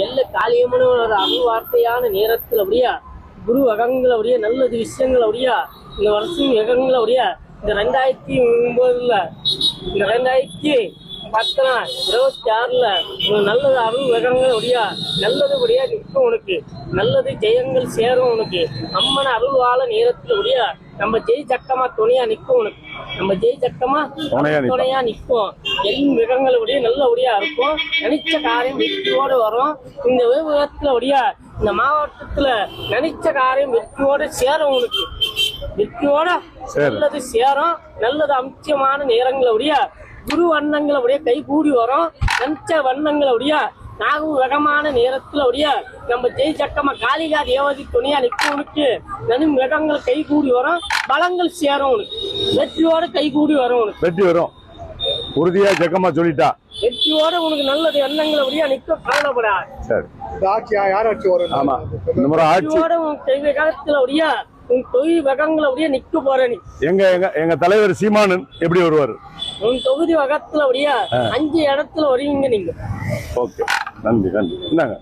எல்லா காளியம்மன் ஒரு அருள் வார்த்தையான நேரத்தில் அப்படியா குரு வகங்கள் அப்படியே நல்லது விஷயங்கள் அப்படியா இந்த வருஷம் யகங்கள் அப்படியா இந்த 2009 இந்த 2026 நல்லது அருள் வகங்கள் அப்படியா நல்லதுபடியா நிற்கும் உனக்கு நல்லது ஜெயங்கள் சேரும் உனக்கு அம்மன் அருள்வாழ நேரத்தில் அப்படியா நம்ம ஜெய் சக்கமா துணையா நிற்கும் உனக்கு நம்ம ஜெய் சக்கமா துணையா நிற்கும் எல் மிருகங்கள் அப்படியே நல்லபடியா இருக்கும் நினைச்ச காரியம் வெற்றியோடு வரும் இந்த விவரத்துல அப்படியா இந்த மாவட்டத்துல நினைச்ச காரியம் வெற்றியோட சேரும் உனக்கு வெற்றியோட நல்லது சேரும் நல்லது முக்கியமான நேரங்கள் அப்படியா குரு வண்ணங்கள் அப்படியே கை கூடி வரும் நினைச்ச வண்ணங்கள் அப்படியா நாகும் வேகமான நேரத்துல அப்படியா நம்ம ஜெய் சக்கமா காளிகா தேவதி துணையா நிற்கவனுக்கு நனு மிருகங்கள் கை கூடி வரும் பலங்கள் சேரும் உனக்கு வெற்றியோட கை கூடி வரும் உனக்கு வெற்றி வரும் உறுதியா ஜக்கமா சொல்லிட்டா வெற்றியோட உனக்கு நல்லது எண்ணங்கள் அப்படியா நிக்க கவலைப்படாது. சரி யார் ஆட்சி வரும்? ஆமா இந்த முறை ஆட்சி உன் தெய்வ காலத்துல அப்படியா உன் தொகுதி வகங்கள் அப்படியே நிக்க போற நீ எங்க எங்க எங்க தலைவர் சீமானன் எப்படி வருவாரு? உன் தொகுதி வகத்துல அப்படியா 5 இடத்துல வருவீங்க நீங்க. ஓகே நன்றி நன்றி. இந்தாங்க